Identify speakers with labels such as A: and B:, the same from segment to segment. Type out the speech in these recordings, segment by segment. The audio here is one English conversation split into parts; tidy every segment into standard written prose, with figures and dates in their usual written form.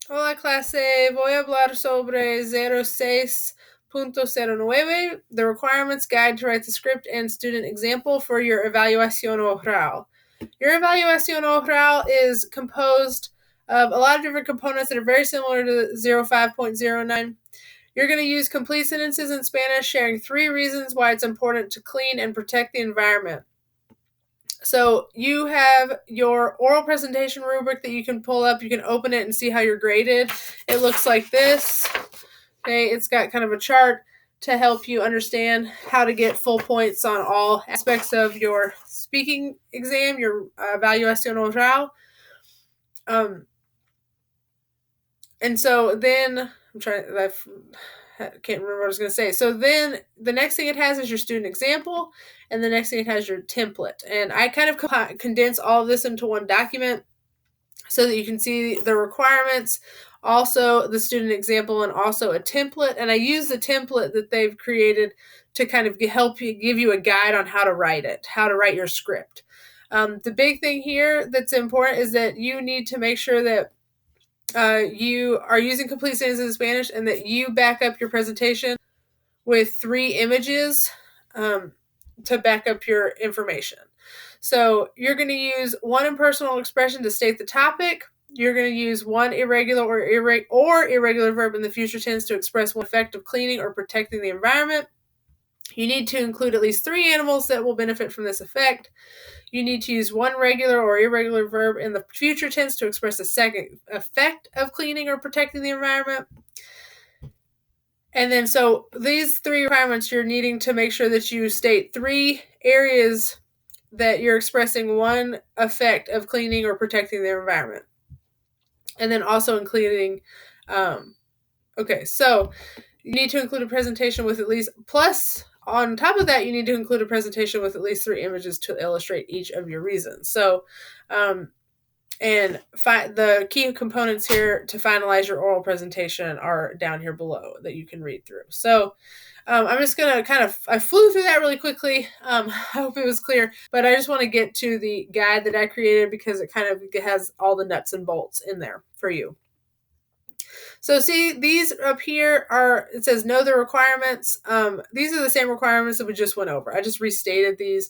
A: Hola clase, voy a hablar sobre 06.09, the requirements guide to write the script and student example for your evaluación oral. Your evaluación oral is composed of a lot of different components that are very similar to 05.09. You're going to use complete sentences in Spanish, sharing 3 reasons why it's important to clean and protect the environment. So you have your oral presentation rubric that you can pull up. You can open it and see how you're graded. It looks like this. Okay, it's got kind of a chart to help you understand how to get full points on all aspects of your speaking exam, your evaluación oral. And so then I can't remember what I was going to say. So then the next thing it has is your student example, and the next thing it has your template. And I kind of condense all of this into one document so that you can see the requirements, also the student example, and also a template. And I use the template that they've created to kind of help you, give you a guide on how to write it, how to write your script. The big thing here that's important is that you need to make sure that you are using complete sentences in Spanish and that you back up your presentation with 3 images to back up your information. So you're going to use one impersonal expression to state the topic. You're going to use one irregular or irregular verb in the future tense to express one effect of cleaning or protecting the environment. You need to include at least 3 animals that will benefit from this effect. You need to use one regular or irregular verb in the future tense to express a second effect of cleaning or protecting the environment. And then so these 3 requirements, you're needing to make sure that you state 3 areas that you're expressing one effect of cleaning or protecting the environment. And then also including, so you need to include a presentation with at least, plus on top of that, you need to include a presentation with at least 3 images to illustrate each of your reasons. So, the key components here to finalize your oral presentation are down here below that you can read through. So I'm just going to I flew through that really quickly. I hope it was clear, but I just want to get to the guide that I created because it kind of has all the nuts and bolts in there for you. So see, these up here it says know the requirements. These are the same requirements that we just went over. I just restated these.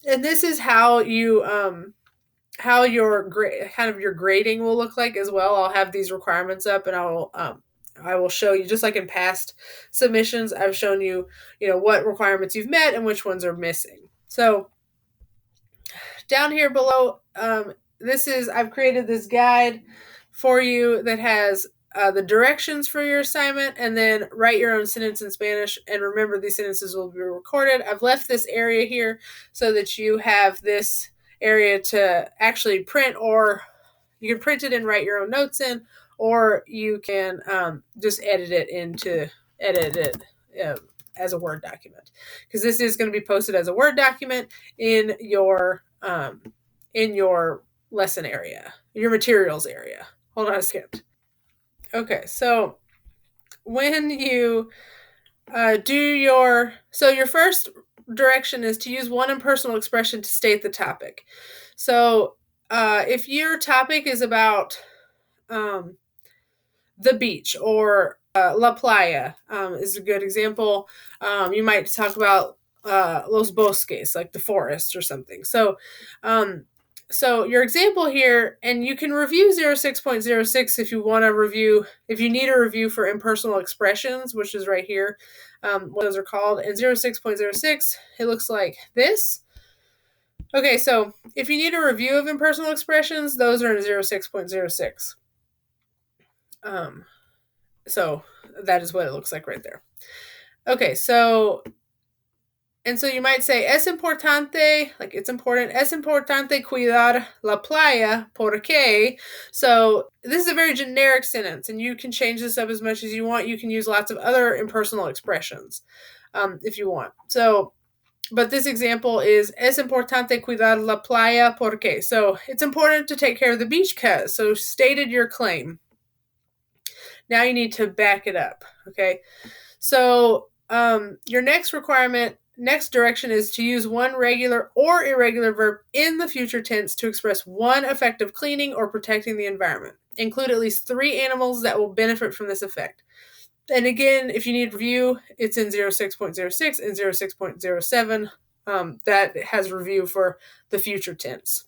A: And this is how you, how your your grading will look like as well. I'll have these requirements up and I will show you, just like in past submissions, I've shown you, what requirements you've met and which ones are missing. So down here below, I've created this guide for you that has the directions for your assignment, and then write your own sentence in Spanish. And remember, these sentences will be recorded. I've left this area here so that you have this area to actually print, or you can print it and write your own notes in, or you can just edit it as a Word document, because this is going to be posted as a Word document in your lesson area, your materials area. Hold on a second. Okay, so when you your first direction is to use one impersonal expression to state the topic. So if your topic is about the beach, or La Playa is a good example. You might talk about Los Bosques, like the forest or something. So your example here, and you can review 06.06 if you want to review, if you need a review for impersonal expressions, which is right here, what those are called. And 06.06, it looks like this. Okay, so if you need a review of impersonal expressions, those are in 06.06. So that is what it looks like right there. Okay, so you might say, es importante, like it's important, es importante cuidar la playa, porque. So this is a very generic sentence, and you can change this up as much as you want. You can use lots of other impersonal expressions if you want. So, but this example is, es importante cuidar la playa, porque. So it's important to take care of the beach, because. So stated your claim. Now you need to back it up, okay? So your next direction is to use one regular or irregular verb in the future tense to express one effect of cleaning or protecting the environment. include at least 3 animals that will benefit from this effect. And again, if you need review, it's in 06.06 and 06.07. That has review for the future tense.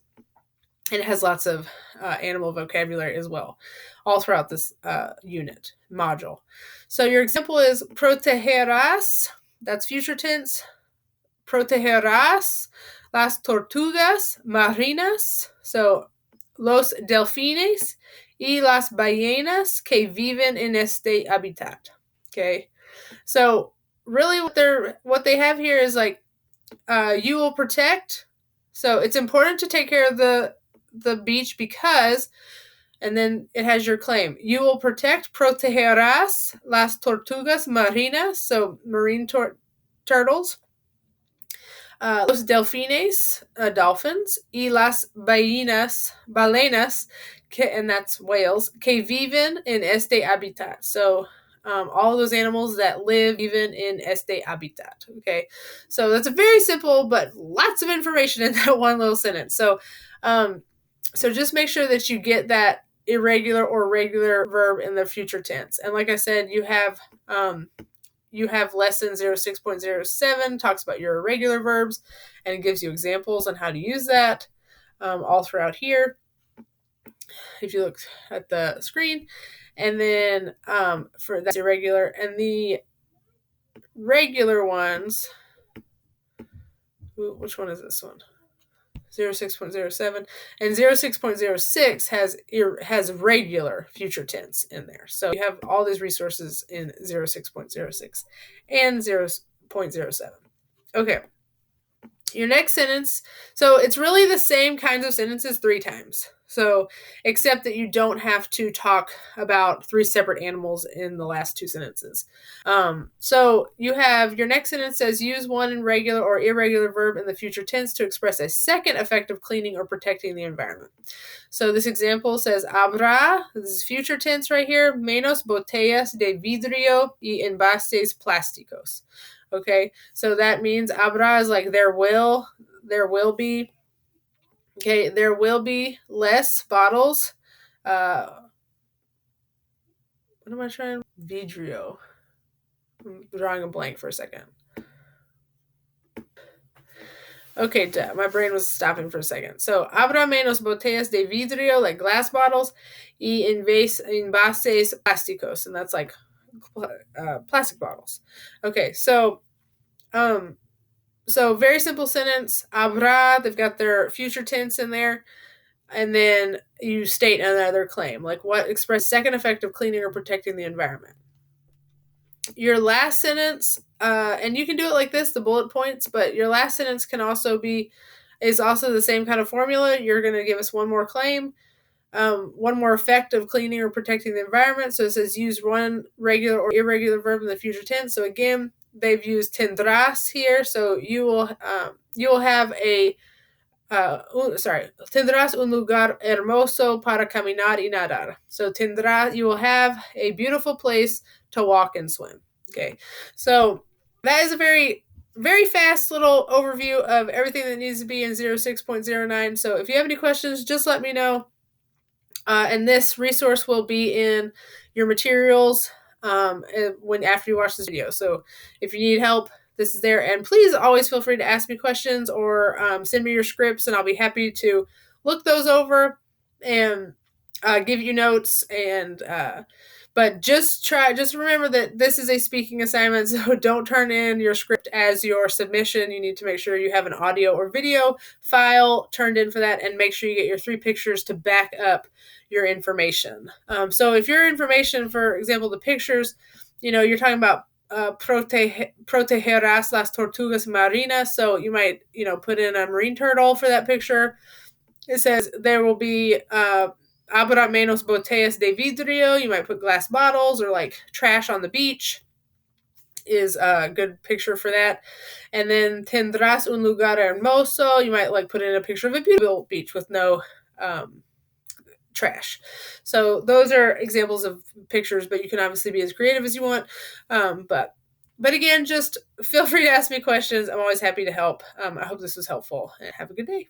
A: And it has lots of animal vocabulary as well, all throughout this unit module. So your example is protegerás, that's future tense. Protegerás las tortugas marinas, so los delfines y las ballenas que viven en este hábitat. Okay, so really what they have here is like you will protect. So it's important to take care of the beach because, and then it has your claim. You will protect, protegerás las tortugas marinas, so marine turtles, los delfines, dolphins, y las balenas, and that's whales, que viven en este hábitat. So all those animals that live even in este hábitat. Okay, so that's a very simple but lots of information in that one little sentence. So just make sure that you get that irregular or regular verb in the future tense. And like I said, you have lesson 06.07 talks about your irregular verbs, and it gives you examples on how to use that all throughout here if you look at the screen. And then for that's irregular, and the regular ones, which one is this one? 06.07 and 06.06 has regular future tense in there. So you have all these resources in 06.06 and 0.07. Okay. Your next sentence, so it's really the same kinds of sentences 3 times. So, except that you don't have to talk about 3 separate animals in the last 2 sentences. So you have your next sentence says use one regular or irregular verb in the future tense to express a second effect of cleaning or protecting the environment. So this example says habrá, this is future tense right here, menos botellas de vidrio y envases plásticos. Okay, so that means habrá is like there will be. Okay, there will be less bottles. What am I trying? Vidrio. I'm drawing a blank for a second. Okay, my brain was stopping for a second. So, habrá menos botellas de vidrio, like glass bottles, y envases plásticos, and that's like plastic bottles. Okay, so very simple sentence. Habrá, they've got their future tense in there. And then you state another claim, like what express second effect of cleaning or protecting the environment. Your last sentence, and you can do it like this, the bullet points, but your last sentence is also the same kind of formula. You're going to give us one more claim, one more effect of cleaning or protecting the environment. So it says use one regular or irregular verb in the future tense. So again, they've used tendrás here. So you will have tendrás un lugar hermoso para caminar y nadar. So you will have a beautiful place to walk and swim. Okay, so that is a very, very fast little overview of everything that needs to be in 06.09. So if you have any questions, just let me know. And this resource will be in your materials after you watch this video. So if you need help, this is there. And please always feel free to ask me questions or send me your scripts, and I'll be happy to look those over and give you notes. And but just remember that this is a speaking assignment, so don't turn in your script as your submission. You need to make sure you have an audio or video file turned in for that, and make sure you get your 3 pictures to back up your information. So if your information, for example, the pictures, you're talking about protegerás las tortugas marinas, so you might, put in a marine turtle for that picture. It says there will be habrá menos botellas de vidrio. You might put glass bottles or like trash on the beach is a good picture for that. And then tendrás un lugar hermoso. You might like put in a picture of a beautiful beach with no trash. So those are examples of pictures, but you can obviously be as creative as you want. But again, just feel free to ask me questions. I'm always happy to help. I hope this was helpful, and have a good day.